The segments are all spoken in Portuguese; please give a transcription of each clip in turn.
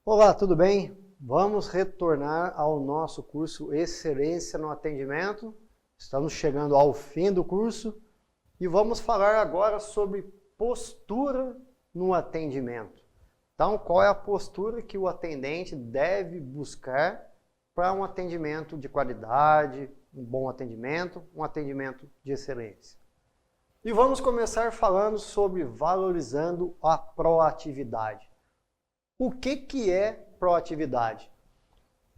Olá, tudo bem? Vamos retornar ao nosso curso Excelência no Atendimento. Estamos chegando ao fim do curso e vamos falar agora sobre postura no atendimento. Então, qual é a postura que o atendente deve buscar para um atendimento de qualidade, um bom atendimento, um atendimento de excelência? E vamos começar falando sobre valorizando a proatividade. O que é proatividade?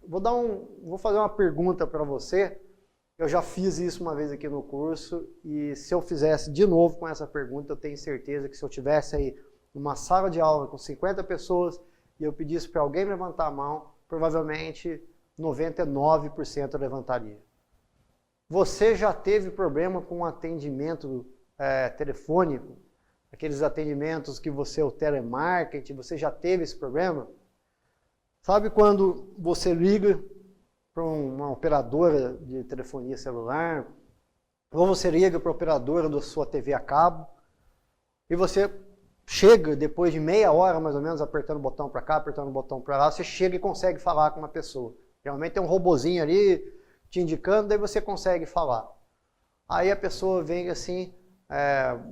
Vou fazer uma pergunta para você. Eu já fiz isso uma vez aqui no curso e se eu fizesse de novo com essa pergunta, eu tenho certeza que se eu tivesse aí uma sala de aula com 50 pessoas e eu pedisse para alguém levantar a mão, provavelmente 99% levantaria. Você já teve problema com atendimento telefônico? Aqueles atendimentos que você, o telemarketing, você já teve esse problema? Sabe quando você liga para uma operadora de telefonia celular, ou você liga para a operadora da sua TV a cabo, e você chega, depois de meia hora mais ou menos, apertando o botão para cá, apertando o botão para lá, você chega e consegue falar com uma pessoa. Geralmente tem um robozinho ali te indicando, daí você consegue falar. Aí a pessoa vem assim,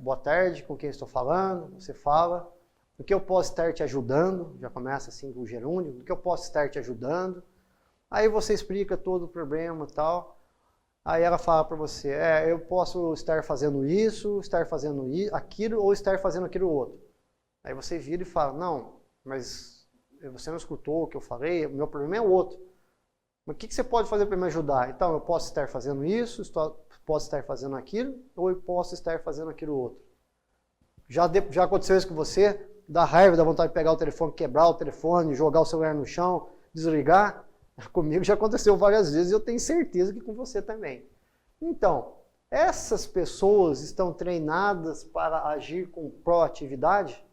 boa tarde, com quem estou falando? Você fala. Do que eu posso estar te ajudando? Já começa assim com o gerúndio. Do que eu posso estar te ajudando? Aí você explica todo o problema e tal. Aí ela fala para você, eu posso estar fazendo isso, estar fazendo aquilo ou estar fazendo aquilo outro. Aí você vira e fala, não, mas você não escutou o que eu falei, o meu problema é outro. Mas o que você pode fazer para me ajudar? Então, eu posso estar fazendo isso, posso estar fazendo aquilo, ou eu posso estar fazendo aquilo outro. Já aconteceu isso com você? Dá raiva, dá vontade de pegar o telefone, quebrar o telefone, jogar o celular no chão, desligar? Comigo já aconteceu várias vezes e eu tenho certeza que com você também. Então, essas pessoas estão treinadas para agir com proatividade?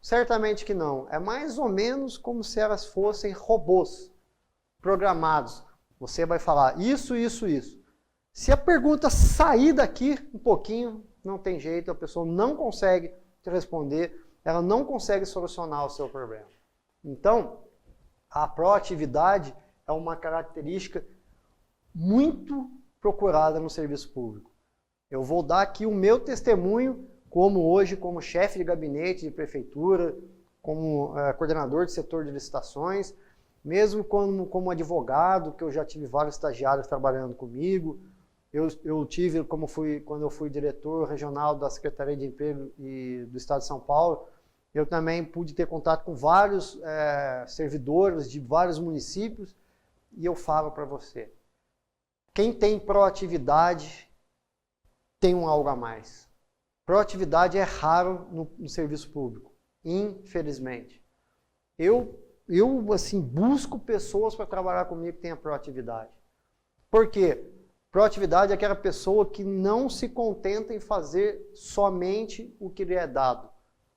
Certamente que não. É mais ou menos como se elas fossem robôs programados. Você vai falar isso, isso, isso. Se a pergunta sair daqui um pouquinho, não tem jeito, a pessoa não consegue te responder, ela não consegue solucionar o seu problema. Então, a proatividade é uma característica muito procurada no serviço público. Eu vou dar aqui o meu testemunho, como chefe de gabinete de prefeitura, como coordenador de setor de licitações, mesmo como advogado, que eu já tive vários estagiários trabalhando comigo. Eu tive, quando eu fui diretor regional da Secretaria de Emprego do Estado de São Paulo, eu também pude ter contato com vários servidores de vários municípios, e eu falo para você, quem tem proatividade tem um algo a mais. Proatividade é raro no serviço público, infelizmente. Eu busco pessoas para trabalhar comigo que tenham proatividade. Por quê? Proatividade é aquela pessoa que não se contenta em fazer somente o que lhe é dado.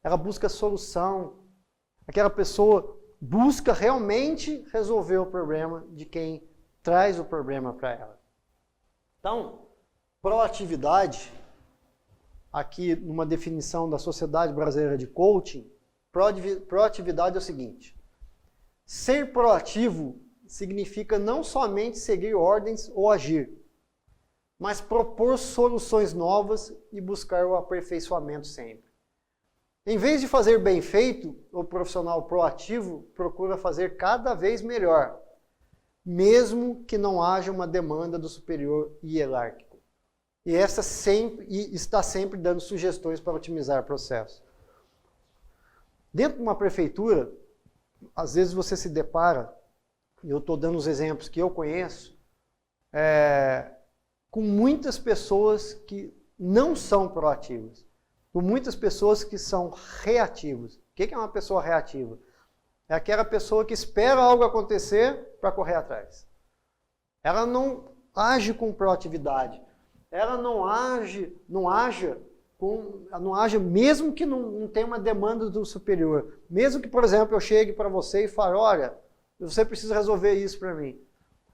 Ela busca solução. Aquela pessoa busca realmente resolver o problema de quem traz o problema para ela. Então, proatividade, aqui numa definição da Sociedade Brasileira de Coaching, proatividade é o seguinte: ser proativo significa não somente seguir ordens ou agir, mas propor soluções novas e buscar o aperfeiçoamento sempre. Em vez de fazer bem feito, o profissional proativo procura fazer cada vez melhor, mesmo que não haja uma demanda do superior hierárquico. E está sempre dando sugestões para otimizar o processo. Dentro de uma prefeitura, às vezes você se depara, e eu estou dando os exemplos que eu conheço, com muitas pessoas que não são proativas, com muitas pessoas que são reativas. O que é uma pessoa reativa? É aquela pessoa que espera algo acontecer para correr atrás. Ela não age com proatividade. Ela não age mesmo que não tenha uma demanda do superior. Mesmo que, por exemplo, eu chegue para você e fale, olha, você precisa resolver isso para mim.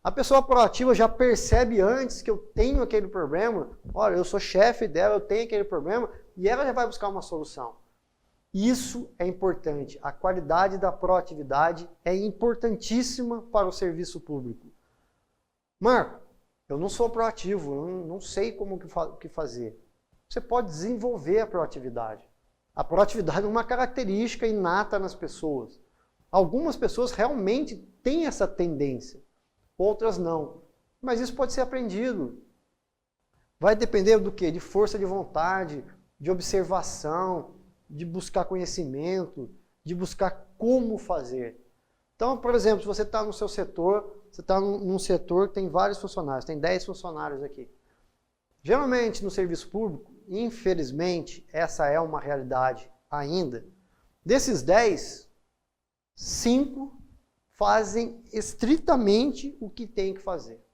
A pessoa proativa já percebe antes que eu tenho aquele problema, olha, eu sou chefe dela, eu tenho aquele problema, e ela já vai buscar uma solução. Isso é importante. A qualidade da proatividade é importantíssima para o serviço público. Marco, eu não sou proativo, eu não sei como que fazer. Você pode desenvolver a proatividade. A proatividade é uma característica inata nas pessoas. Algumas pessoas realmente têm essa tendência, outras não. Mas isso pode ser aprendido. Vai depender do quê? De força de vontade, de observação, de buscar conhecimento, de buscar como fazer. Então, por exemplo, se você está no seu setor, você está num setor que tem vários funcionários, tem 10 funcionários aqui. Geralmente, no serviço público, infelizmente, essa é uma realidade ainda. Desses 10, 5 fazem estritamente o que tem que fazer.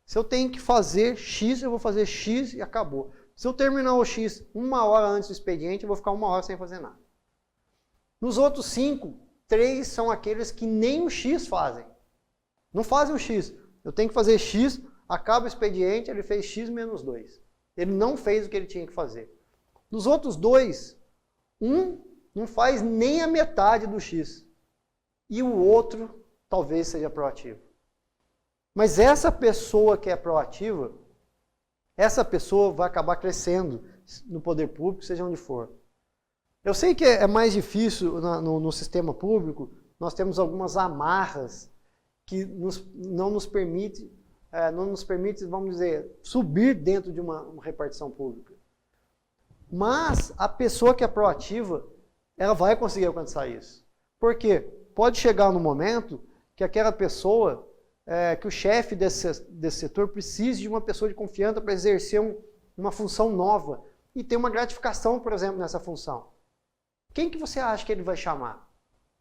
Se eu tenho que fazer X, eu vou fazer X e acabou. Se eu terminar o X 1 hora antes do expediente, eu vou ficar 1 hora sem fazer nada. Nos outros 5, 3 são aqueles que nem o X fazem. Não fazem o X. Eu tenho que fazer X, acaba o expediente, ele fez X menos 2. Ele não fez o que ele tinha que fazer. Nos outros 2, um não faz nem a metade do X. E o outro talvez seja proativo. Mas essa pessoa que é proativa, essa pessoa vai acabar crescendo no poder público, seja onde for. Eu sei que é mais difícil no sistema público, nós temos algumas amarras que não nos permite, vamos dizer, subir dentro de uma repartição pública. Mas a pessoa que é proativa, ela vai conseguir alcançar isso. Por quê? Pode chegar no momento que aquela pessoa, que o chefe desse setor precise de uma pessoa de confiança para exercer uma função nova e ter uma gratificação, por exemplo, nessa função. Quem que você acha que ele vai chamar?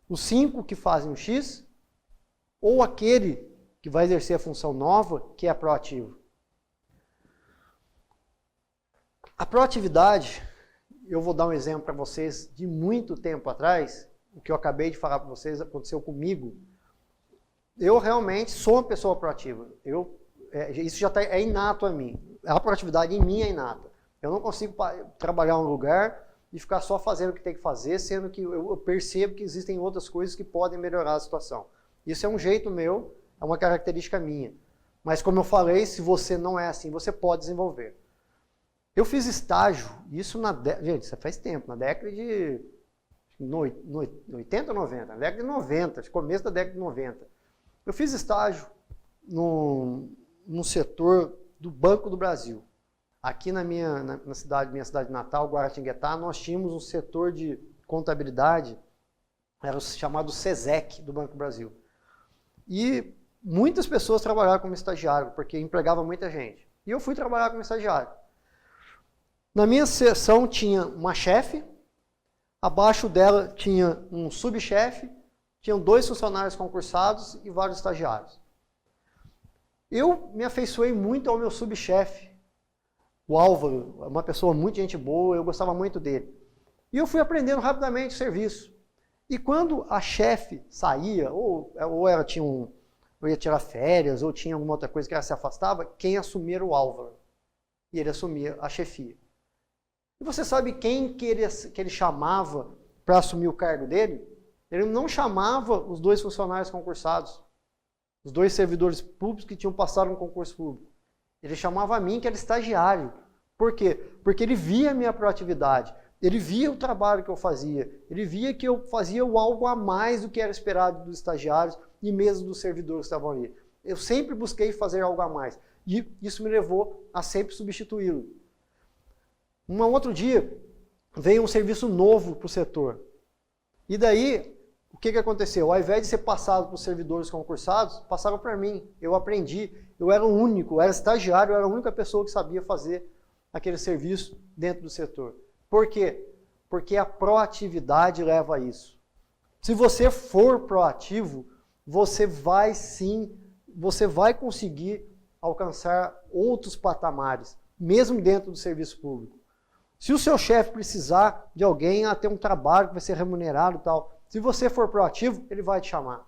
Os 5 que fazem o X ou aquele que vai exercer a função nova, que é proativo? A proatividade, eu vou dar um exemplo para vocês de muito tempo atrás, o que eu acabei de falar para vocês aconteceu comigo. Eu realmente sou uma pessoa proativa. Isso já é inato a mim. A proatividade em mim é inata. Eu não consigo trabalhar em um lugar e ficar só fazendo o que tem que fazer, sendo que eu percebo que existem outras coisas que podem melhorar a situação. Isso é um jeito meu, é uma característica minha. Mas como eu falei, se você não é assim, você pode desenvolver. Eu fiz estágio, isso gente, isso faz tempo, na década de 80 ou 90, na década de 90, começo da década de 90. Eu fiz estágio no setor do Banco do Brasil. Aqui na minha cidade natal, Guaratinguetá, nós tínhamos um setor de contabilidade, era o chamado SESEC do Banco do Brasil. E muitas pessoas trabalharam como estagiário, porque empregava muita gente. E eu fui trabalhar como estagiário. Na minha seção tinha uma chefe, abaixo dela tinha um subchefe, tinham 2 funcionários concursados e vários estagiários. Eu me afeiçoei muito ao meu subchefe, o Álvaro, uma pessoa muito gente boa, eu gostava muito dele. E eu fui aprendendo rapidamente o serviço. E quando a chefe saía, ou ela ia tirar férias, ou tinha alguma outra coisa que ela se afastava, quem assumia era o Álvaro. E ele assumia a chefia. E você sabe quem que ele chamava para assumir o cargo dele? Ele não chamava os 2 funcionários concursados, os 2 servidores públicos que tinham passado no concurso público. Ele chamava a mim, que era estagiário. Por quê? Porque ele via a minha proatividade, ele via o trabalho que eu fazia, ele via que eu fazia algo a mais do que era esperado dos estagiários e mesmo dos servidores que estavam ali. Eu sempre busquei fazer algo a mais e isso me levou a sempre substituí-lo. Um outro dia, veio um serviço novo para o setor. E daí, o que aconteceu? Ao invés de ser passado para os servidores concursados, passaram para mim. Eu aprendi, eu era o único, eu era estagiário, eu era a única pessoa que sabia fazer aquele serviço dentro do setor. Por quê? Porque a proatividade leva a isso. Se você for proativo, você vai conseguir alcançar outros patamares, mesmo dentro do serviço público. Se o seu chefe precisar de alguém a ter um trabalho que vai ser remunerado e tal, se você for proativo, ele vai te chamar.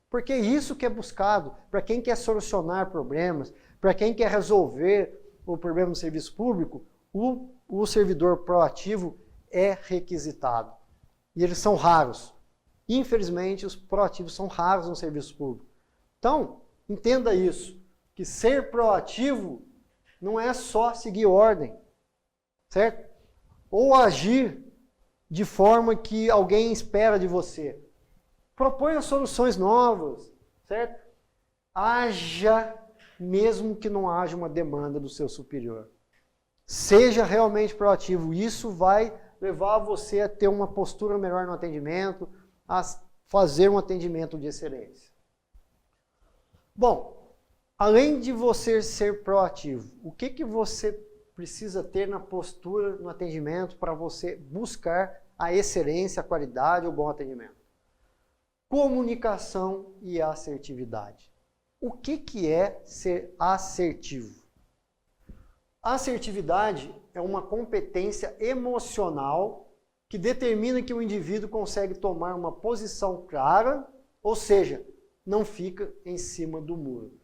Porque é isso que é buscado para quem quer solucionar problemas, para quem quer resolver o problema no serviço público, o servidor proativo é requisitado. E eles são raros. Infelizmente, os proativos são raros no serviço público. Então, entenda isso, que ser proativo não é só seguir ordem, certo? Ou agir de forma que alguém espera de você. Proponha soluções novas, certo? Haja mesmo que não haja uma demanda do seu superior. Seja realmente proativo. Isso vai levar você a ter uma postura melhor no atendimento, a fazer um atendimento de excelência. Bom, além de você ser proativo, o que você precisa ter na postura, no atendimento, para você buscar a excelência, a qualidade, o bom atendimento? Comunicação e assertividade. O que é ser assertivo? Assertividade é uma competência emocional que determina que o indivíduo consegue tomar uma posição clara, ou seja, não fica em cima do muro.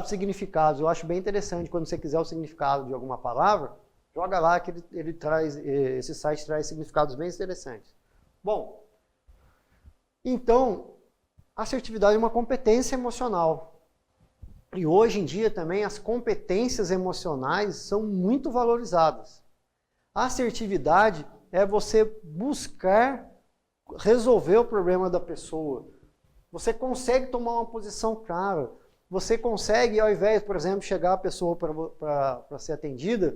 Significados. Eu acho bem interessante quando você quiser o significado de alguma palavra, joga lá que ele traz, esse site traz significados bem interessantes. Bom, então, assertividade é uma competência emocional. E hoje em dia também as competências emocionais são muito valorizadas. A assertividade é você buscar resolver o problema da pessoa. Você consegue tomar uma posição clara. Você consegue, ao invés, por exemplo, chegar a pessoa para ser atendida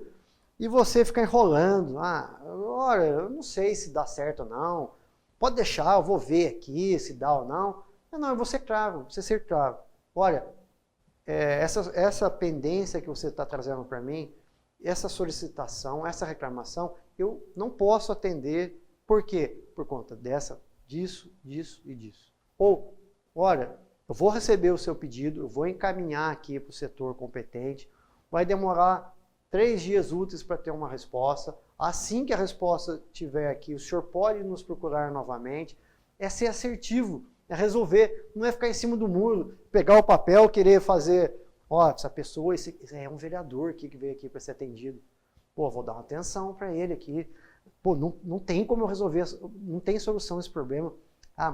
e você ficar enrolando. Olha, eu não sei se dá certo ou não. Pode deixar, eu vou ver aqui se dá ou não. Não, eu vou ser claro, você ser claro. Olha, essa pendência que você está trazendo para mim, essa solicitação, essa reclamação, eu não posso atender. Por quê? Por conta disso e disso. Ou, olha, eu vou receber o seu pedido, eu vou encaminhar aqui para o setor competente, vai demorar 3 dias úteis para ter uma resposta. Assim que a resposta estiver aqui, o senhor pode nos procurar novamente. É ser assertivo, é resolver, não é ficar em cima do muro, pegar o papel, querer fazer, essa pessoa, esse é um vereador aqui que veio aqui para ser atendido. Pô, vou dar uma atenção para ele aqui. Pô, não tem como eu resolver, não tem solução esse problema.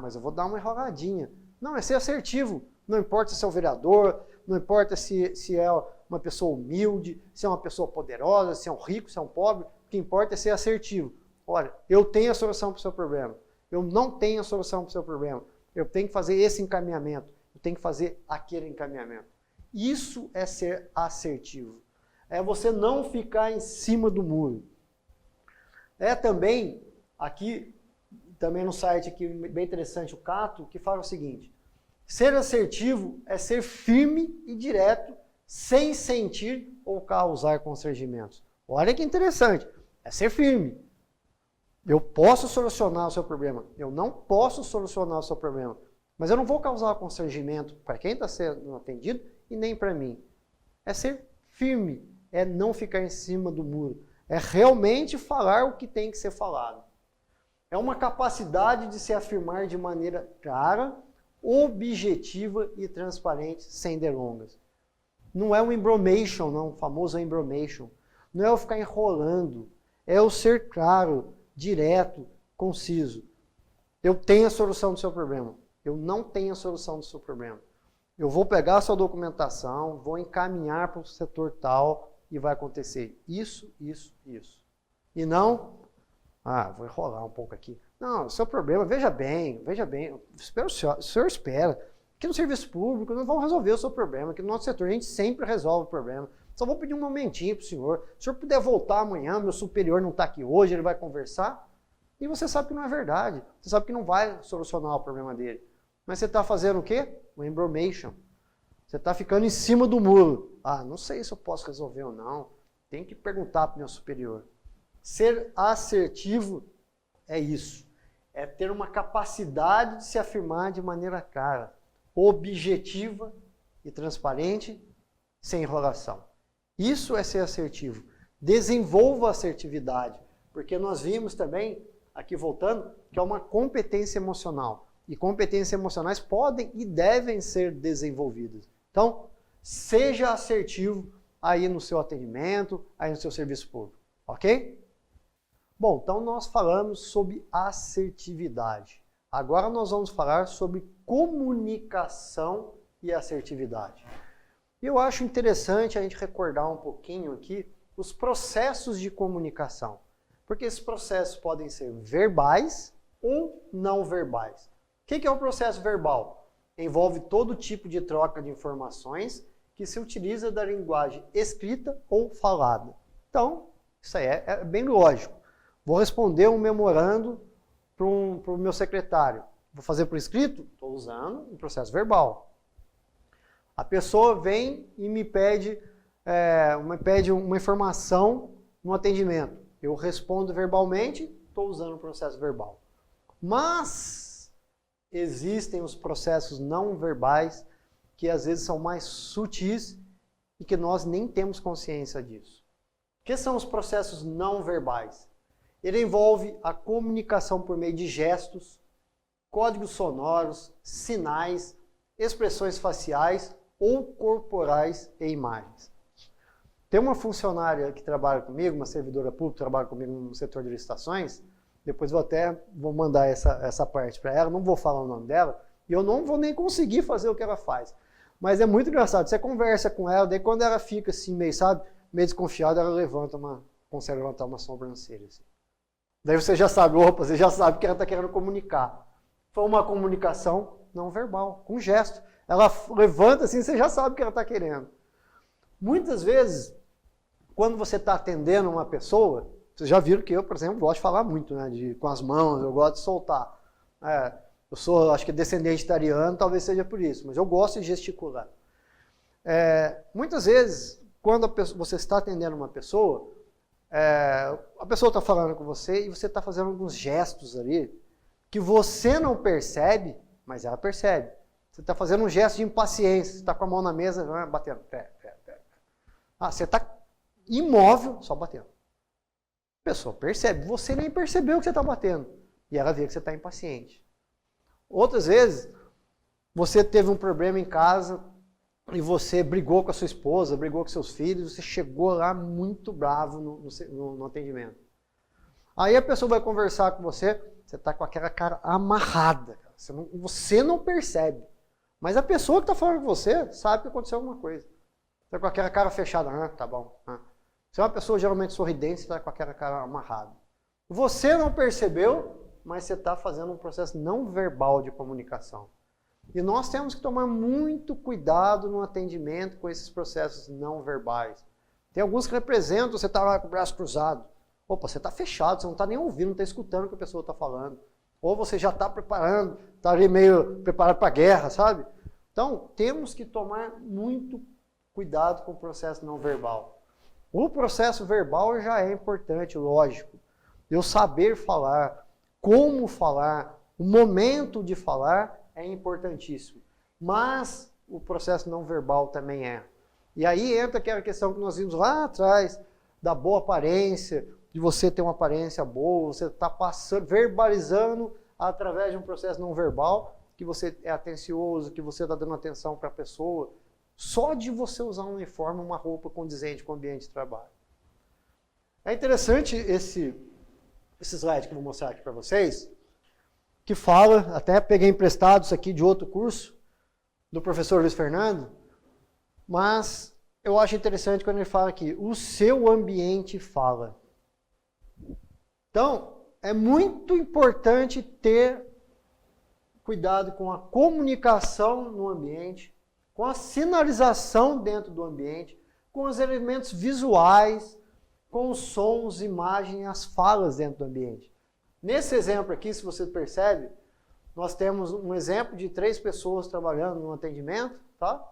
Mas eu vou dar uma enroladinha. Não, é ser assertivo. Não importa se é o vereador, não importa se é uma pessoa humilde, se é uma pessoa poderosa, se é um rico, se é um pobre. O que importa é ser assertivo. Olha, eu tenho a solução para o seu problema. Eu não tenho a solução para o seu problema. Eu tenho que fazer esse encaminhamento. Eu tenho que fazer aquele encaminhamento. Isso é ser assertivo. É você não ficar em cima do muro. É também, aqui, também no site aqui, bem interessante, o Cato, que fala o seguinte: ser assertivo é ser firme e direto, sem sentir ou causar constrangimentos. Olha que interessante, é ser firme. Eu posso solucionar o seu problema, eu não posso solucionar o seu problema, mas eu não vou causar constrangimento para quem está sendo atendido e nem para mim. É ser firme, é não ficar em cima do muro, é realmente falar o que tem que ser falado. É uma capacidade de se afirmar de maneira clara, objetiva e transparente, sem delongas. Não é um embromation, não, o famoso embromation. Não é o ficar enrolando, é o ser claro, direto, conciso. Eu tenho a solução do seu problema. Eu não tenho a solução do seu problema. Eu vou pegar a sua documentação, vou encaminhar para o setor tal e vai acontecer isso, isso, isso. E não, vou enrolar um pouco aqui. Não, o seu problema, veja bem, espera o senhor espera. Aqui no serviço público nós vamos resolver o seu problema, aqui no nosso setor a gente sempre resolve o problema. Só vou pedir um momentinho para o senhor. Se o senhor puder voltar amanhã, meu superior não está aqui hoje, ele vai conversar. E você sabe que não é verdade. Você sabe que não vai solucionar o problema dele. Mas você está fazendo o quê? O embromation. Você está ficando em cima do muro. Não sei se eu posso resolver ou não. Tem que perguntar para o meu superior. Ser assertivo é isso. É ter uma capacidade de se afirmar de maneira clara, objetiva e transparente, sem enrolação. Isso é ser assertivo. Desenvolva a assertividade, porque nós vimos também, aqui voltando, que é uma competência emocional. E competências emocionais podem e devem ser desenvolvidas. Então, seja assertivo aí no seu atendimento, aí no seu serviço público. Ok? Bom, então nós falamos sobre assertividade. Agora nós vamos falar sobre comunicação e assertividade. Eu acho interessante a gente recordar um pouquinho aqui os processos de comunicação. Porque esses processos podem ser verbais ou não verbais. O que é o processo verbal? Envolve todo tipo de troca de informações que se utiliza da linguagem escrita ou falada. Então, isso aí é bem lógico. Vou responder um memorando para o meu secretário. Vou fazer por escrito? Estou usando um processo verbal. A pessoa vem e me pede uma informação no atendimento. Eu respondo verbalmente, estou usando o processo verbal. Mas existem os processos não verbais que às vezes são mais sutis e que nós nem temos consciência disso. O que são os processos não verbais? Ele envolve a comunicação por meio de gestos, códigos sonoros, sinais, expressões faciais ou corporais e imagens. Tem uma funcionária que trabalha comigo, uma servidora pública que trabalha comigo no setor de licitações, depois vou mandar essa parte para ela, não vou falar o nome dela, e eu não vou nem conseguir fazer o que ela faz. Mas é muito engraçado, você conversa com ela, daí quando ela fica assim, meio desconfiada, ela consegue levantar uma sobrancelha. Assim. Daí você já sabe, você já sabe que ela está querendo comunicar. Foi uma comunicação não verbal, com gesto. Ela levanta assim, você já sabe o que ela está querendo. Muitas vezes, quando você está atendendo uma pessoa, vocês já viram que eu, por exemplo, gosto de falar muito, né? Com as mãos, eu gosto de soltar. Eu sou, acho que descendente italiano, talvez seja por isso, mas eu gosto de gesticular. Muitas vezes, quando você está atendendo uma pessoa, a pessoa está falando com você e você está fazendo alguns gestos ali que você não percebe, mas ela percebe. Você está fazendo um gesto de impaciência, você está com a mão na mesa, batendo. Você está imóvel, só batendo. A pessoa percebe, você nem percebeu que você está batendo. E ela vê que você está impaciente. Outras vezes, você teve um problema em casa e você brigou com a sua esposa, brigou com seus filhos, você chegou lá muito bravo no atendimento. Aí a pessoa vai conversar com você, você está com aquela cara amarrada. Você não percebe. Mas a pessoa que está falando com você sabe que aconteceu alguma coisa. Você está com aquela cara fechada, tá bom. Você é uma pessoa geralmente sorridente, você está com aquela cara amarrada. Você não percebeu, mas você está fazendo um processo não verbal de comunicação. E nós temos que tomar muito cuidado no atendimento com esses processos não verbais. Tem alguns que representam, você está lá com o braço cruzado. Opa, você está fechado, você não está nem ouvindo, não está escutando o que a pessoa está falando. Ou você já está preparando, está ali meio preparado para a guerra, sabe? Então, temos que tomar muito cuidado com o processo não verbal. O processo verbal já é importante, lógico. Eu saber falar, como falar, o momento de falar é importantíssimo. Mas o processo não verbal também é. E aí entra aquela questão que nós vimos lá atrás, da boa aparência, de você ter uma aparência boa, você está verbalizando através de um processo não verbal, que você é atencioso, que você está dando atenção para a pessoa, só de você usar um uniforme, uma roupa condizente com o ambiente de trabalho. É interessante esse slide que eu vou mostrar aqui para vocês, que fala, até peguei emprestado isso aqui de outro curso, do professor Luiz Fernando, mas eu acho interessante quando ele fala aqui, o seu ambiente fala. Então, é muito importante ter cuidado com a comunicação no ambiente, com a sinalização dentro do ambiente, com os elementos visuais, com os sons, imagens, as falas dentro do ambiente. Nesse exemplo aqui, se você percebe, nós temos um exemplo de 3 pessoas trabalhando no atendimento, tá?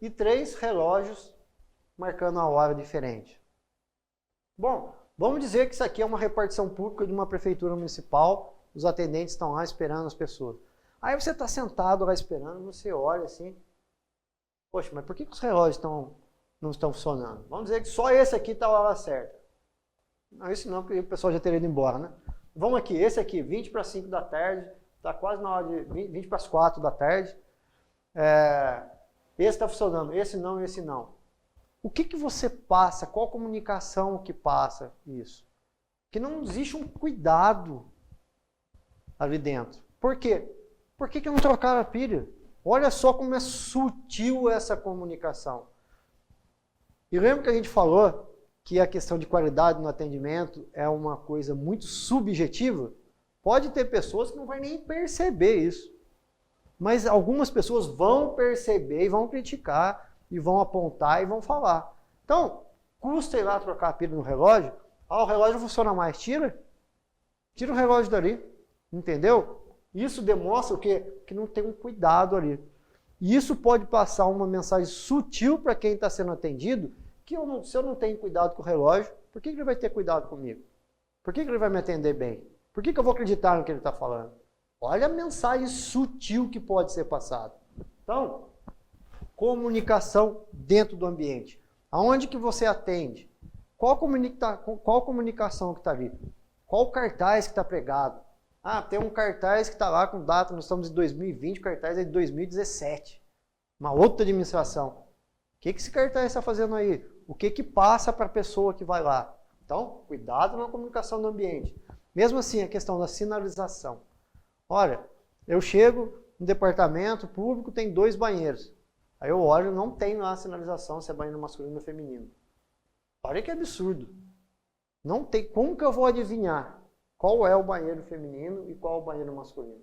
E 3 relógios marcando a hora diferente. Bom, vamos dizer que isso aqui é uma repartição pública de uma prefeitura municipal, os atendentes estão lá esperando as pessoas. Aí você está sentado lá esperando, você olha assim, poxa, mas por que os relógios não estão funcionando? Vamos dizer que só esse aqui está a hora certa. Não, isso não, porque o pessoal já teria ido embora, né? Vamos aqui, esse aqui, 20 para 5 da tarde, está quase na hora de 20 para as 4 da tarde. Esse está funcionando, esse não. O que você passa? Qual comunicação que passa isso? que não existe um cuidado ali dentro. Por quê? Por que não trocaram a pilha? Olha só como é sutil essa comunicação. E lembra que a gente falou que a questão de qualidade no atendimento é uma coisa muito subjetiva? Pode ter pessoas que não vão nem perceber isso. Mas algumas pessoas vão perceber e vão criticar, e vão apontar e vão falar. Então, custa ir lá trocar a pilha no relógio? Ah, o relógio não funciona mais. Tira o relógio dali. Entendeu? Isso demonstra o quê? Que não tem um cuidado ali. E isso pode passar uma mensagem sutil para quem está sendo atendido, que se eu não tenho cuidado com o relógio, por que ele vai ter cuidado comigo? Por que ele vai me atender bem? Por que eu vou acreditar no que ele está falando? Olha a mensagem sutil que pode ser passada. Então, comunicação dentro do ambiente. Aonde que você atende? Qual comunicação que está ali? Qual cartaz que está pregado? Ah, tem um cartaz que está lá com data, nós estamos em 2020, o cartaz é de 2017. Uma outra administração. O que esse cartaz está fazendo aí? O que passa para a pessoa que vai lá? Então, cuidado na comunicação do ambiente. Mesmo assim, a questão da sinalização. Olha, eu chego no departamento público, tem 2 banheiros. Aí eu olho, não tem lá a sinalização se é banheiro masculino ou feminino. Olha que absurdo. Não tem. Como que eu vou adivinhar qual é o banheiro feminino e qual é o banheiro masculino?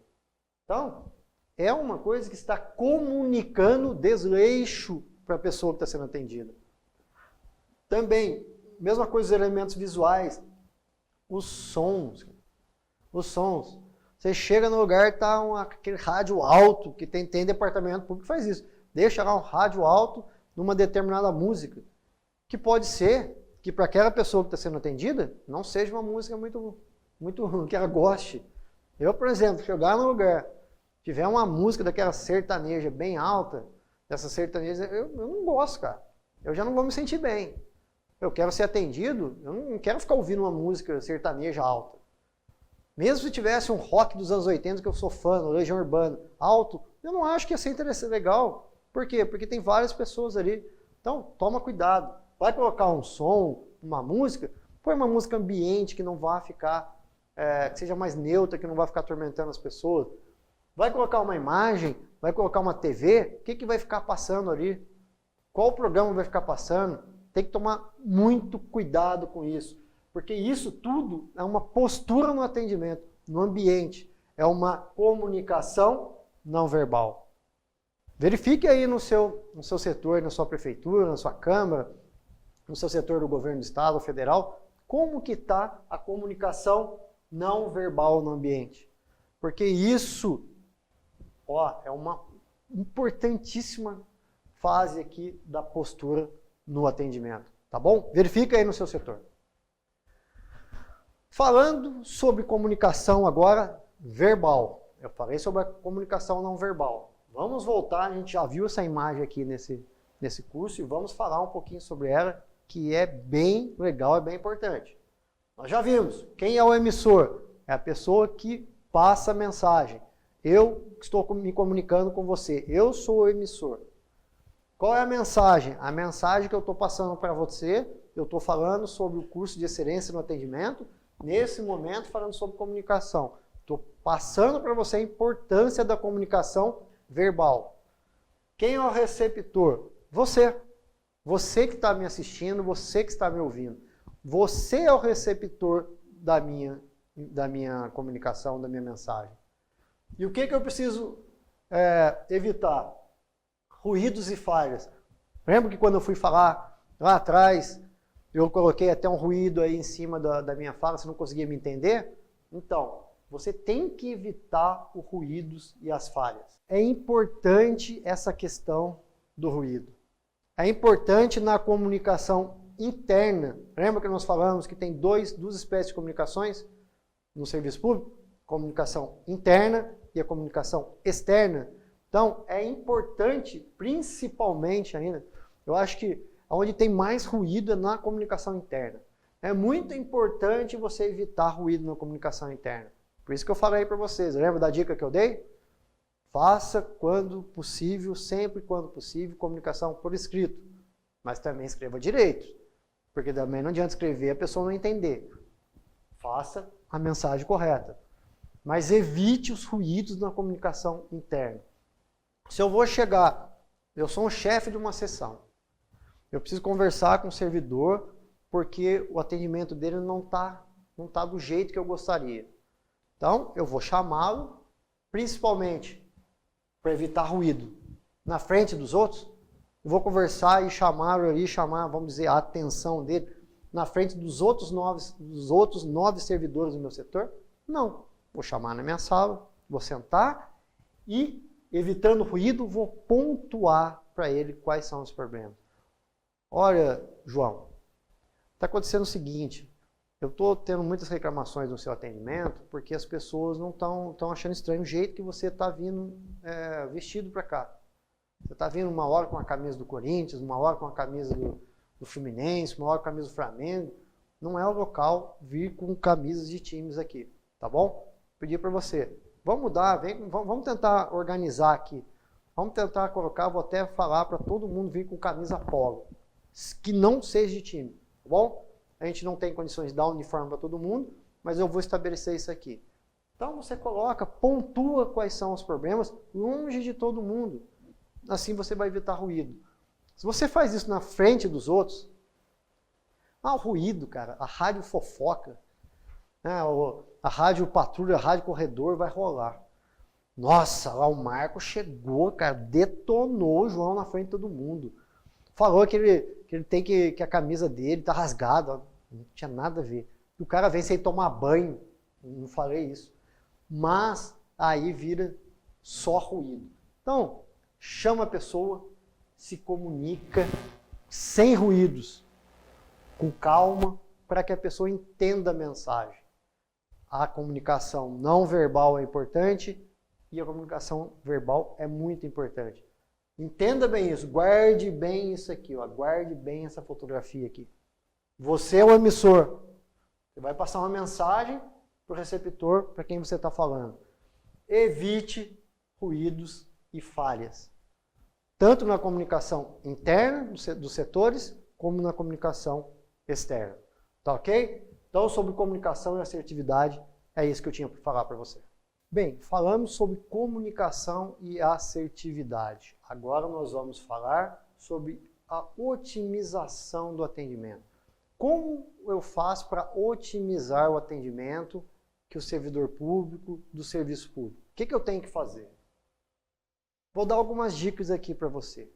Então, é uma coisa que está comunicando desleixo para a pessoa que está sendo atendida. Também, mesma coisa os elementos visuais, os sons. Os sons. Você chega no lugar, está aquele rádio alto, que tem departamento público que faz isso. Deixa lá um rádio alto numa determinada música, que pode ser que para aquela pessoa que está sendo atendida, não seja uma música muito que ela goste. Eu, por exemplo, chegar no lugar, tiver uma música daquela sertaneja bem alta, dessa sertaneja, eu não gosto, cara. Eu já não vou me sentir bem. Eu quero ser atendido, eu não quero ficar ouvindo uma música sertaneja alta. Mesmo se tivesse um rock dos anos 80, que eu sou fã, Legião Urbana, alto, eu não acho que ia ser interessante, legal. Por quê? Porque tem várias pessoas ali. Então, toma cuidado. Vai colocar um som, uma música, põe uma música ambiente que não vá ficar, que seja mais neutra, que não vai ficar atormentando as pessoas. Vai colocar uma imagem, vai colocar uma TV, o que vai ficar passando ali? Qual programa vai ficar passando? Tem que tomar muito cuidado com isso, porque isso tudo é uma postura no atendimento, no ambiente, é uma comunicação não verbal. Verifique aí no seu setor, na sua prefeitura, na sua câmara, no seu setor do governo do estado ou federal, como que está a comunicação não verbal no ambiente. Porque isso, é uma importantíssima fase aqui da postura no atendimento, tá bom? Verifica aí no seu setor. Falando sobre comunicação agora verbal. Eu falei sobre a comunicação não verbal. Vamos voltar, a gente já viu essa imagem aqui nesse curso e vamos falar um pouquinho sobre ela, que é bem legal, é bem importante. Nós já vimos, quem é o emissor? É a pessoa que passa a mensagem. Eu estou me comunicando com você, eu sou o emissor. Qual é a mensagem? A mensagem que eu estou passando para você, eu estou falando sobre o curso de excelência no atendimento, nesse momento falando sobre comunicação. Estou passando para você a importância da comunicação verbal. Quem é o receptor? Você. Você que está me assistindo, você que está me ouvindo. Você é o receptor da minha comunicação, da minha mensagem. E o que eu preciso evitar? Ruídos e falhas. Lembra que quando eu fui falar lá atrás, eu coloquei até um ruído aí em cima da minha fala, você não conseguia me entender? Então, você tem que evitar os ruídos e as falhas. É importante essa questão do ruído. É importante na comunicação interna. Lembra que nós falamos que tem duas espécies de comunicações no serviço público? Comunicação interna e a comunicação externa. Então, é importante, principalmente ainda, eu acho que onde tem mais ruído é na comunicação interna. É muito importante você evitar ruído na comunicação interna. Por isso que eu falei para vocês, lembra da dica que eu dei? Faça quando possível, sempre quando possível, comunicação por escrito. Mas também escreva direito, porque também não adianta escrever e a pessoa não entender. faça a mensagem correta. Mas evite os ruídos na comunicação interna. Se eu vou chegar, eu sou um chefe de uma sessão, eu preciso conversar com o servidor porque o atendimento dele não tá do jeito que eu gostaria. Então, eu vou chamá-lo, principalmente para evitar ruído na frente dos outros. Eu vou conversar e chamar, vamos dizer, a atenção dele na frente dos outros 9 servidores do meu setor? Não. Vou chamar na minha sala, vou sentar e, evitando ruído, vou pontuar para ele quais são os problemas. Olha, João, está acontecendo o seguinte, eu estou tendo muitas reclamações no seu atendimento porque as pessoas não estão achando estranho o jeito que você está vindo vestido para cá. Você está vindo uma hora com a camisa do Corinthians, uma hora com a camisa do Fluminense, uma hora com a camisa do Flamengo. Não é o local vir com camisas de times aqui, tá bom? Pedir para você, vamos mudar, vamos tentar organizar aqui. Vamos tentar colocar, vou até falar para todo mundo vir com camisa polo, que não seja de time, tá bom? A gente não tem condições de dar uniforme para todo mundo, mas eu vou estabelecer isso aqui. Então você coloca, pontua quais são os problemas, longe de todo mundo. Assim você vai evitar ruído. Se você faz isso na frente dos outros, o ruído, cara, a rádio fofoca, né, a rádio patrulha, a rádio corredor vai rolar. Nossa, lá o Marco chegou, cara, detonou o João na frente de todo mundo. Falou que ele tem que a camisa dele tá rasgada, ó, não tinha nada a ver. E o cara vem sem tomar banho, não falei isso. Mas aí vira só ruído. Então, chama a pessoa, se comunica sem ruídos, com calma, para que a pessoa entenda a mensagem. A comunicação não verbal é importante e a comunicação verbal é muito importante. Entenda bem isso, guarde bem isso aqui, ó, guarde bem essa fotografia aqui. Você é o emissor. Você vai passar uma mensagem para o receptor, para quem você está falando. Evite ruídos e falhas. Tanto na comunicação interna dos setores, como na comunicação externa. Tá ok? Então, sobre comunicação e assertividade, é isso que eu tinha para falar para você. Bem, falamos sobre comunicação e assertividade. Agora nós vamos falar sobre a otimização do atendimento. Como eu faço para otimizar o atendimento que o servidor público do serviço público? O que eu tenho que fazer? Vou dar algumas dicas aqui para você.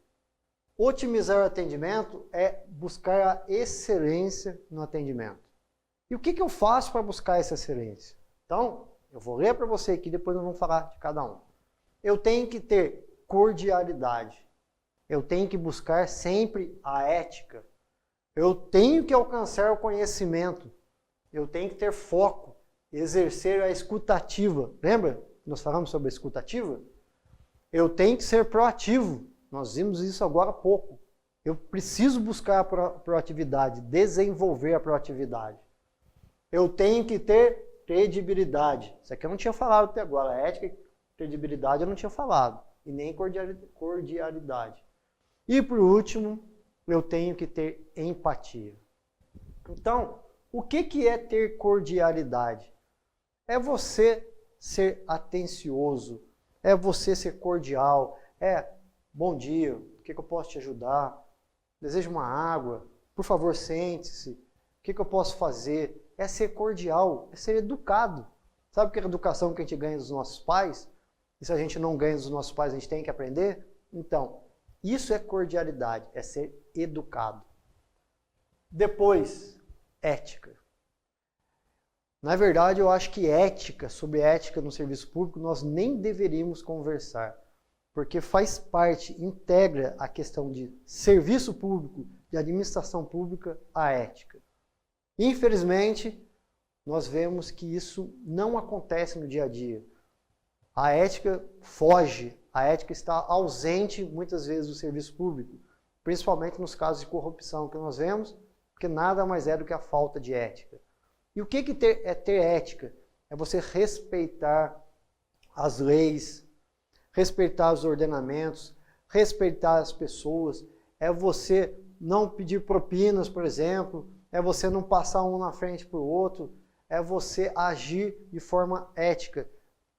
Otimizar o atendimento é buscar a excelência no atendimento. E o que eu faço para buscar essa excelência? Então, eu vou ler para você aqui, depois nós vamos falar de cada um. Eu tenho que ter cordialidade. Eu tenho que buscar sempre a ética. Eu tenho que alcançar o conhecimento. Eu tenho que ter foco, exercer a escutativa. Lembra? Nós falamos sobre a escutativa? Eu tenho que ser proativo. Nós vimos isso agora há pouco. Eu preciso buscar a proatividade, desenvolver a proatividade. Eu tenho que ter credibilidade. Isso aqui eu não tinha falado até agora. A ética e credibilidade eu não tinha falado. E nem cordialidade. E por último, eu tenho que ter empatia. Então, o que é ter cordialidade? É você ser atencioso, é você ser cordial, bom dia, o que eu posso te ajudar? Desejo uma água, por favor sente-se, o que eu posso fazer? É ser cordial, é ser educado. Sabe que a educação que a gente ganha dos nossos pais? E se a gente não ganha dos nossos pais, a gente tem que aprender? Então, isso é cordialidade, é ser educado. Depois, ética. Na verdade, eu acho que sobre ética no serviço público, nós nem deveríamos conversar. Porque faz parte, integra a questão de serviço público, de administração pública, a ética. Infelizmente, nós vemos que isso não acontece no dia a dia. A ética foge, a ética está ausente muitas vezes do serviço público, principalmente nos casos de corrupção que nós vemos, porque nada mais é do que a falta de ética. E o que é ter ética? É você respeitar as leis, respeitar os ordenamentos, respeitar as pessoas, é você não pedir propinas, por exemplo, é você não passar um na frente para o outro, é você agir de forma ética,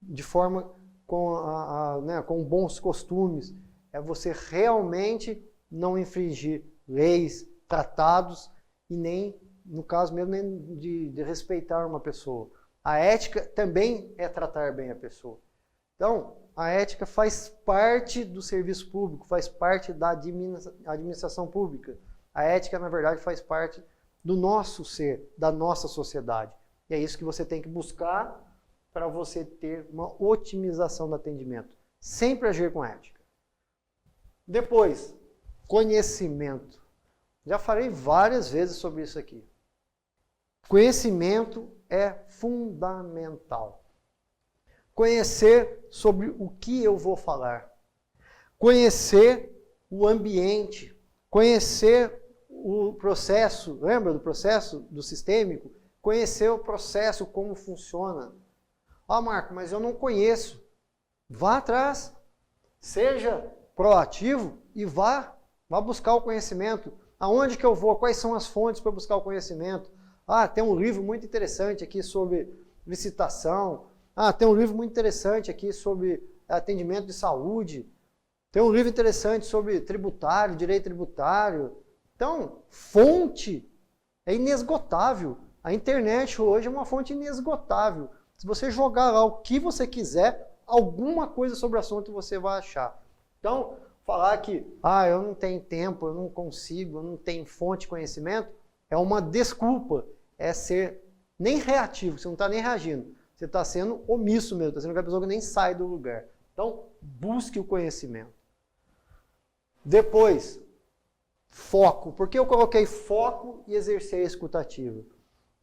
de forma com bons costumes, é você realmente não infringir leis, tratados e nem, no caso mesmo, nem de respeitar uma pessoa. A ética também é tratar bem a pessoa. Então, a ética faz parte do serviço público, faz parte da administração pública. A ética, na verdade, faz parte do nosso ser, da nossa sociedade. E é isso que você tem que buscar para você ter uma otimização do atendimento. Sempre agir com ética. Depois, conhecimento. Já falei várias vezes sobre isso aqui. Conhecimento é fundamental. Conhecer sobre o que eu vou falar. Conhecer o ambiente. Conhecer o processo. Lembra do processo do sistêmico? Conhecer o processo, como funciona. Marco, mas eu não conheço. Vá atrás. Seja proativo e vá buscar o conhecimento. Aonde que eu vou? Quais são as fontes para buscar o conhecimento? Tem um livro muito interessante aqui sobre licitação. Tem um livro muito interessante aqui sobre atendimento de saúde. Tem um livro interessante sobre tributário, direito tributário. Então, fonte é inesgotável. A internet hoje é uma fonte inesgotável. Se você jogar lá o que você quiser, alguma coisa sobre o assunto você vai achar. Então, falar que eu não tenho tempo, eu não consigo, eu não tenho fonte de conhecimento, é uma desculpa. É ser nem reativo, você não está nem reagindo. Você está sendo omisso mesmo, está sendo aquela pessoa que nem sai do lugar. Então, busque o conhecimento. Depois, foco. Por que eu coloquei foco e exercer a escutativa?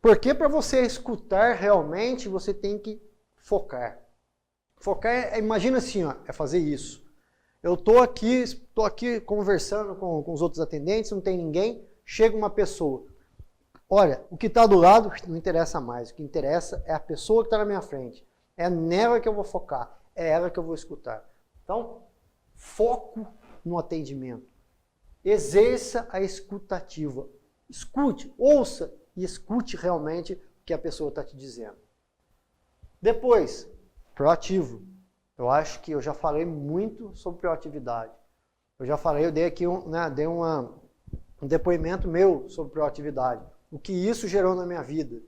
Porque para você escutar realmente, você tem que focar. Focar, imagina assim, é fazer isso. Eu estou aqui conversando com os outros atendentes, não tem ninguém, chega uma pessoa. Olha, o que está do lado não interessa mais, o que interessa é a pessoa que está na minha frente. É nela que eu vou focar, é ela que eu vou escutar. Então, foco no atendimento. Exerça a escutativa. Escute, ouça e escute realmente o que a pessoa está te dizendo. Depois, proativo. Eu acho que eu já falei muito sobre proatividade. Eu dei aqui um depoimento meu sobre proatividade. O que isso gerou na minha vida.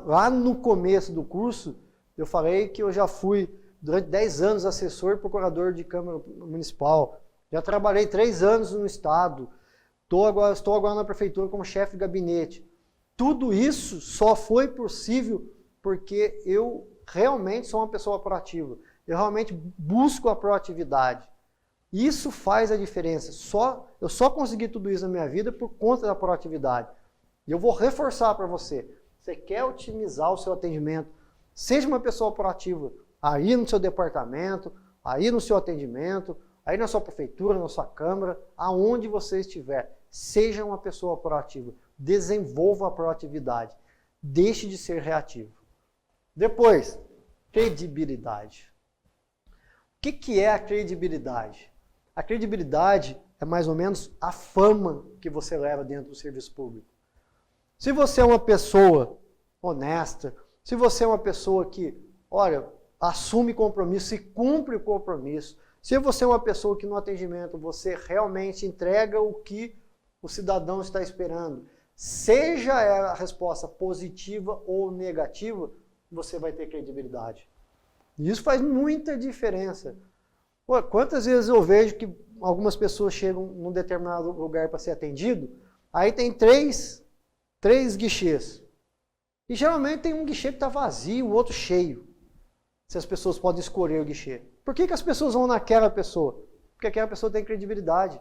Lá no começo do curso, eu falei que eu já fui, durante 10 anos, assessor e procurador de Câmara Municipal. Já trabalhei 3 anos no Estado. Estou agora na Prefeitura como chefe de gabinete. Tudo isso só foi possível porque eu realmente sou uma pessoa proativa. Eu realmente busco a proatividade. Isso faz a diferença. Eu só consegui tudo isso na minha vida por conta da proatividade. E eu vou reforçar para você. Você quer otimizar o seu atendimento? Seja uma pessoa proativa. Aí no seu departamento, aí no seu atendimento, aí na sua prefeitura, na sua câmara, aonde você estiver. Seja uma pessoa proativa. Desenvolva a proatividade. Deixe de ser reativo. Depois, credibilidade. O que é a credibilidade? A credibilidade é mais ou menos a fama que você leva dentro do serviço público. Se você é uma pessoa honesta, se você é uma pessoa que, assume compromisso e cumpre o compromisso, se você é uma pessoa que no atendimento você realmente entrega o que o cidadão está esperando, seja a resposta positiva ou negativa, você vai ter credibilidade. E isso faz muita diferença. Quantas vezes eu vejo que algumas pessoas chegam num determinado lugar para ser atendido, aí tem três guichês. E geralmente tem um guichê que está vazio, o outro cheio. Se as pessoas podem escolher o guichê. Por que as pessoas vão naquela pessoa? Porque aquela pessoa tem credibilidade.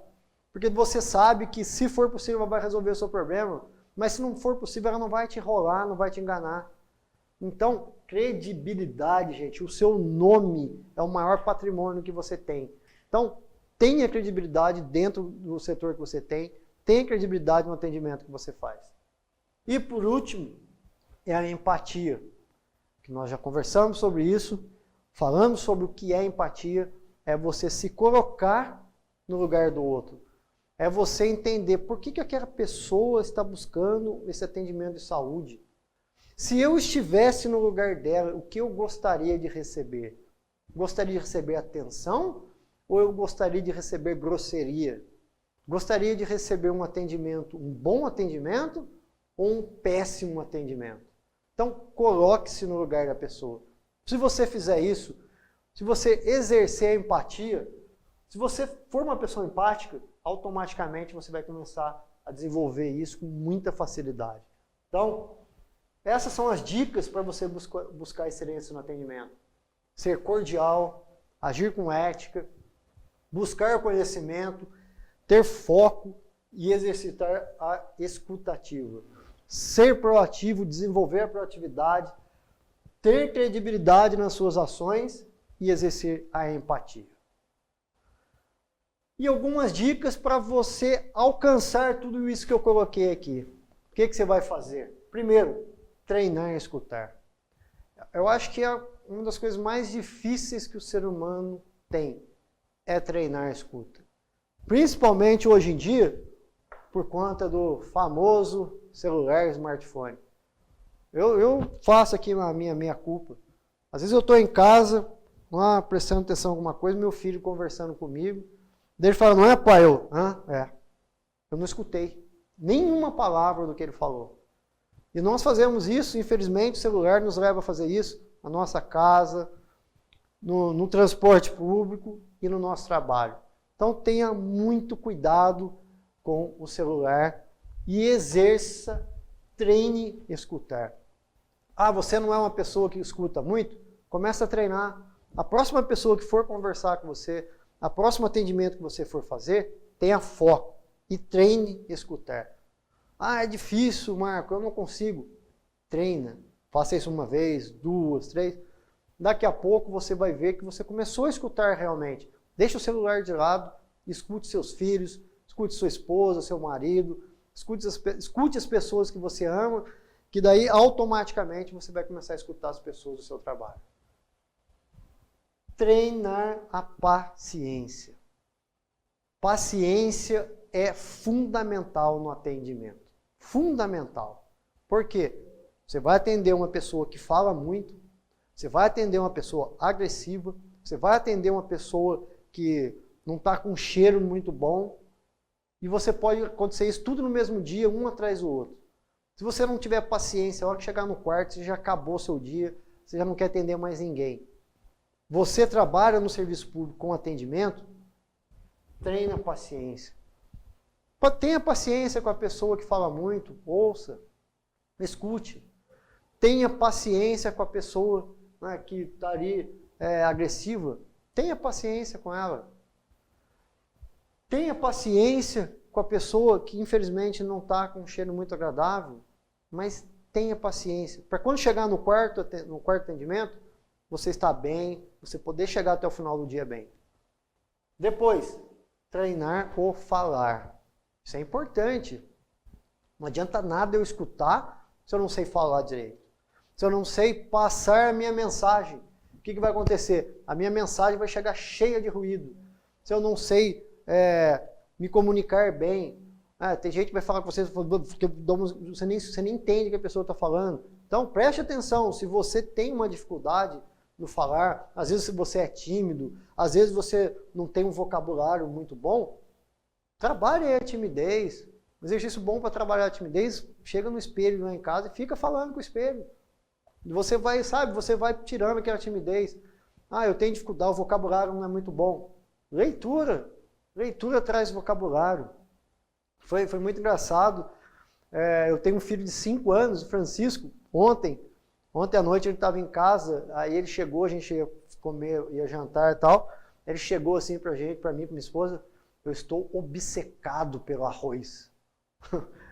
Porque você sabe que se for possível ela vai resolver o seu problema, mas se não for possível ela não vai te enrolar, não vai te enganar. Então, credibilidade, gente, o seu nome é o maior patrimônio que você tem. Então, tenha credibilidade dentro do setor que você tem, tenha credibilidade no atendimento que você faz. E por último, é a empatia, que nós já conversamos sobre isso, falamos sobre o que é empatia, é você se colocar no lugar do outro. É você entender por que aquela pessoa está buscando esse atendimento de saúde. Se eu estivesse no lugar dela, o que eu gostaria de receber? Gostaria de receber atenção ou eu gostaria de receber grosseria? Gostaria de receber um atendimento, um bom atendimento ou um péssimo atendimento? Então, coloque-se no lugar da pessoa. Se você fizer isso, se você exercer a empatia, se você for uma pessoa empática, automaticamente você vai começar a desenvolver isso com muita facilidade. Então, essas são as dicas para você buscar excelência no atendimento. Ser cordial, agir com ética, buscar conhecimento, ter foco e exercitar a escutativa. Ser proativo, desenvolver a proatividade, ter credibilidade nas suas ações e exercer a empatia. E algumas dicas para você alcançar tudo isso que eu coloquei aqui. O que você vai fazer? Primeiro, treinar e escutar. Eu acho que é uma das coisas mais difíceis que o ser humano tem, é treinar a escuta. Principalmente hoje em dia, por conta do famoso celular, smartphone. Eu faço aqui a minha culpa. Às vezes eu estou em casa, lá prestando atenção em alguma coisa, meu filho conversando comigo, daí ele fala, não é pai? Eu não escutei nenhuma palavra do que ele falou. E nós fazemos isso, infelizmente o celular nos leva a fazer isso na nossa casa, no transporte público e no nosso trabalho. Então tenha muito cuidado com o celular e exerça, treine escutar. Ah, você não é uma pessoa que escuta muito? Começa a treinar. A próxima pessoa que for conversar com você, a próximo atendimento que você for fazer, tenha foco e treine escutar. Ah, é difícil, Marco, eu não consigo. Treina. Faça isso uma vez, duas, três. Daqui a pouco você vai ver que você começou a escutar realmente. Deixa o celular de lado, escute seus filhos, escute sua esposa, seu marido, escute as pessoas que você ama, que daí automaticamente você vai começar a escutar as pessoas do seu trabalho. Treinar a paciência. Paciência é fundamental no atendimento. Fundamental. Por quê? Você vai atender uma pessoa que fala muito, você vai atender uma pessoa agressiva, você vai atender uma pessoa que não está com um cheiro muito bom, e você pode acontecer isso tudo no mesmo dia, um atrás do outro. Se você não tiver paciência, a hora que chegar no quarto, você já acabou o seu dia, você já não quer atender mais ninguém. Você trabalha no serviço público com atendimento, treina a paciência. Tenha paciência com a pessoa que fala muito, ouça, escute. Tenha paciência com a pessoa, né, que está ali agressiva, tenha paciência com ela. Tenha paciência com a pessoa que infelizmente não está com um cheiro muito agradável, mas tenha paciência. Para quando chegar no quarto atendimento, você está bem, você poder chegar até o final do dia bem. Depois, treinar ou falar. Isso é importante. Não adianta nada eu escutar se eu não sei falar direito. Se eu não sei passar a minha mensagem. O que vai acontecer? A minha mensagem vai chegar cheia de ruído. Se eu não sei me comunicar bem. Tem gente que vai falar com você, você nem entende o que a pessoa está falando. Então preste atenção, se você tem uma dificuldade no falar, às vezes você é tímido, às vezes você não tem um vocabulário muito bom, trabalhe a timidez. Um exercício bom para trabalhar a timidez, chega no espelho lá em casa e fica falando com o espelho. E você vai tirando aquela timidez. Eu tenho dificuldade, o vocabulário não é muito bom. Leitura traz vocabulário. Foi muito engraçado. Eu tenho um filho de 5 anos, o Francisco. Ontem à noite ele estava em casa, aí ele chegou, a gente ia comer, ia jantar e tal. Ele chegou assim pra mim, pra minha esposa, eu estou obcecado pelo arroz.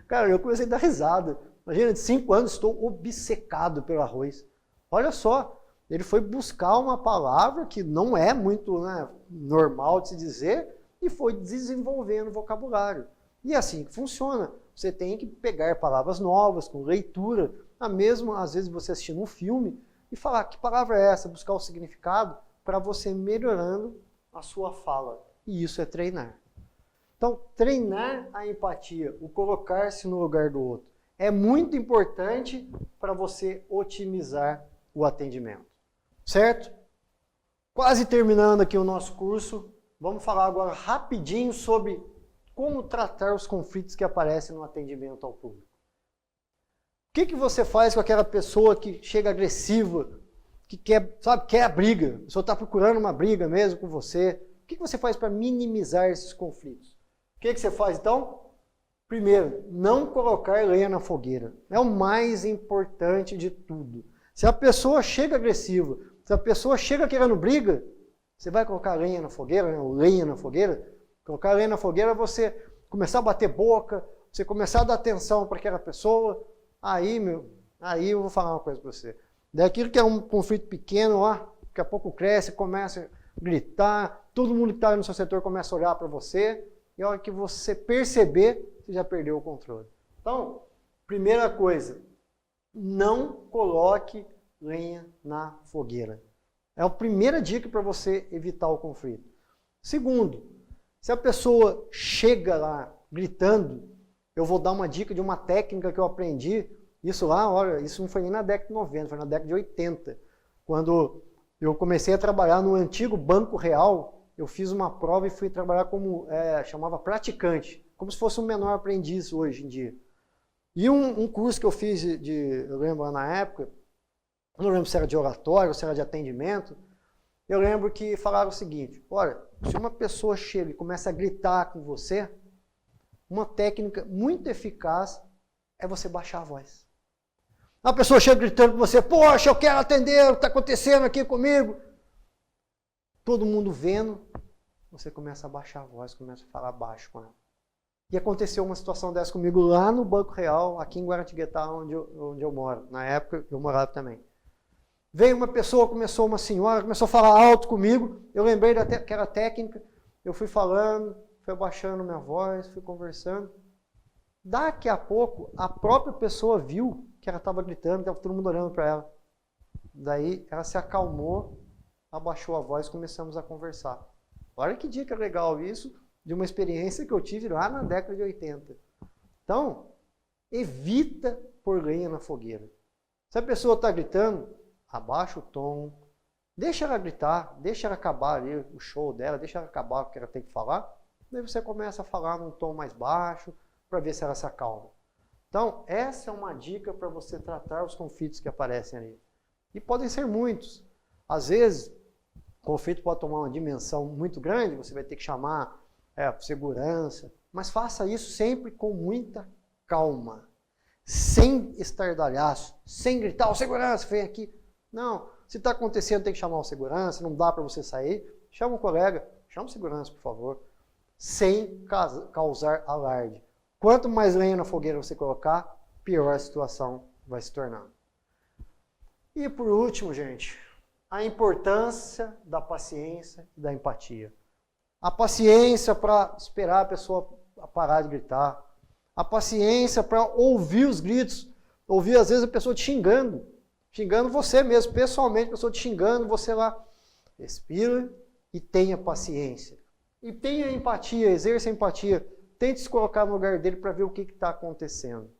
Cara, eu comecei a dar risada. Imagina, de 5 anos estou obcecado pelo arroz. Olha só, ele foi buscar uma palavra que não é muito normal de se dizer e foi desenvolvendo vocabulário. E é assim que funciona. Você tem que pegar palavras novas, com leitura, mesmo às vezes você assistindo um filme e falar que palavra é essa, buscar o significado para você melhorando a sua fala. E isso é treinar. Então, treinar a empatia, o colocar-se no lugar do outro. é muito importante para você otimizar o atendimento. Certo? Quase terminando aqui o nosso curso, vamos falar agora rapidinho sobre como tratar os conflitos que aparecem no atendimento ao público. O que você faz com aquela pessoa que chega agressiva, que quer a briga? A pessoa está procurando uma briga mesmo com você. O que você faz para minimizar esses conflitos? O que você faz então? Primeiro, não colocar lenha na fogueira. É o mais importante de tudo. Se a pessoa chega agressiva, se a pessoa chega querendo briga, você vai colocar lenha na fogueira, né? Ou lenha na fogueira? Colocar lenha na fogueira é você começar a bater boca, você começar a dar atenção para aquela pessoa. Aí eu vou falar uma coisa para você. Daquilo que é um conflito pequeno, ó, daqui a pouco cresce, começa a gritar, todo mundo que está no seu setor começa a olhar para você, e a hora que você perceber, você já perdeu o controle. Então, primeira coisa, não coloque lenha na fogueira. É a primeira dica para você evitar o conflito. Segundo, se a pessoa chega lá gritando, eu vou dar uma dica de uma técnica que eu aprendi. Isso lá, olha, isso não foi nem na década de 90, foi na década de 80. Quando eu comecei a trabalhar no antigo Banco Real, eu fiz uma prova e fui trabalhar como, chamava praticante, como se fosse um menor aprendiz hoje em dia. E um curso que eu fiz eu lembro lá na época, eu não lembro se era de oratório, se era de atendimento, eu lembro que falaram o seguinte, olha, se uma pessoa chega e começa a gritar com você, uma técnica muito eficaz é você baixar a voz. A pessoa chega gritando com você, poxa, eu quero atender, o que está acontecendo aqui comigo? Todo mundo vendo, você começa a baixar a voz, começa a falar baixo com ela. E aconteceu uma situação dessa comigo lá no Banco Real, aqui em Guaratinguetá, onde eu moro. Na época, eu morava também. Veio uma pessoa, uma senhora, começou a falar alto comigo. Eu lembrei que era técnica. Eu fui falando, fui abaixando minha voz, fui conversando. Daqui a pouco, a própria pessoa viu que ela estava gritando, estava todo mundo olhando para ela. Daí, ela se acalmou, abaixou a voz e começamos a conversar. Olha que dica legal isso, de uma experiência que eu tive lá na década de 80. Então, evita pôr lenha na fogueira. Se a pessoa está gritando, abaixa o tom, deixa ela gritar, deixa ela acabar ali o show dela, deixa ela acabar o que ela tem que falar, daí você começa a falar num tom mais baixo, para ver se ela se acalma. Então, essa é uma dica para você tratar os conflitos que aparecem ali. E podem ser muitos. Às vezes, o conflito pode tomar uma dimensão muito grande, você vai ter que chamar segurança, mas faça isso sempre com muita calma, sem estardalhaço, sem gritar, o segurança, vem aqui. Não, se está acontecendo tem que chamar o segurança, não dá para você sair, chama um colega, chama o segurança, por favor, sem causar alarde. Quanto mais lenha na fogueira você colocar, pior a situação vai se tornando. E por último, gente, a importância da paciência e da empatia. A paciência para esperar a pessoa parar de gritar. A paciência para ouvir os gritos. Ouvir, às vezes, a pessoa te xingando. Xingando você mesmo, pessoalmente, a pessoa te xingando, você lá. Respira e tenha paciência. E tenha empatia, exerça empatia. Tente se colocar no lugar dele para ver o que está acontecendo.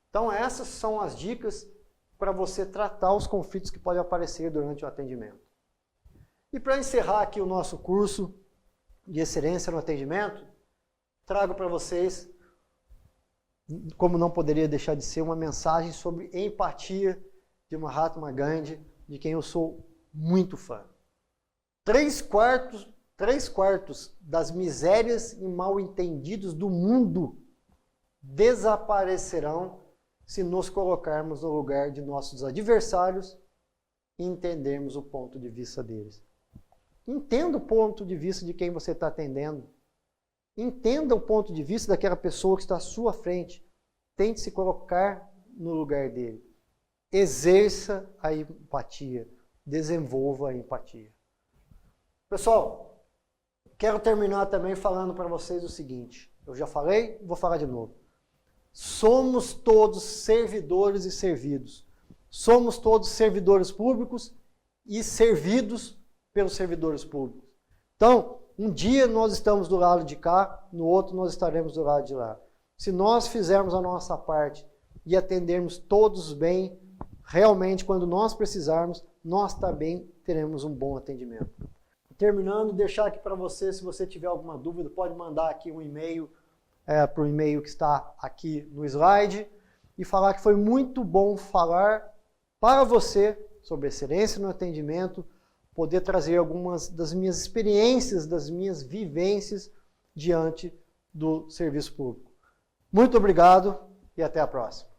Então, essas são as dicas para você tratar os conflitos que podem aparecer durante o atendimento. E para encerrar aqui o nosso curso de excelência no atendimento, trago para vocês, como não poderia deixar de ser, uma mensagem sobre empatia de Mahatma Gandhi, de quem eu sou muito fã. 3/4 das misérias e mal-entendidos do mundo desaparecerão se nos colocarmos no lugar de nossos adversários e entendermos o ponto de vista deles. Entenda o ponto de vista de quem você está atendendo. Entenda o ponto de vista daquela pessoa que está à sua frente. Tente se colocar no lugar dele. Exerça a empatia. Desenvolva a empatia. Pessoal, quero terminar também falando para vocês o seguinte. Eu já falei, vou falar de novo. Somos todos servidores e servidos. Somos todos servidores públicos e servidos pelos servidores públicos. Então, um dia nós estamos do lado de cá, no outro nós estaremos do lado de lá. Se nós fizermos a nossa parte e atendermos todos bem, realmente quando nós precisarmos, nós também teremos um bom atendimento. Terminando, deixar aqui para você, se você tiver alguma dúvida, pode mandar aqui um e-mail para o e-mail que está aqui no slide e falar que foi muito bom falar para você sobre excelência no atendimento, poder trazer algumas das minhas experiências, das minhas vivências diante do serviço público. Muito obrigado e até a próxima.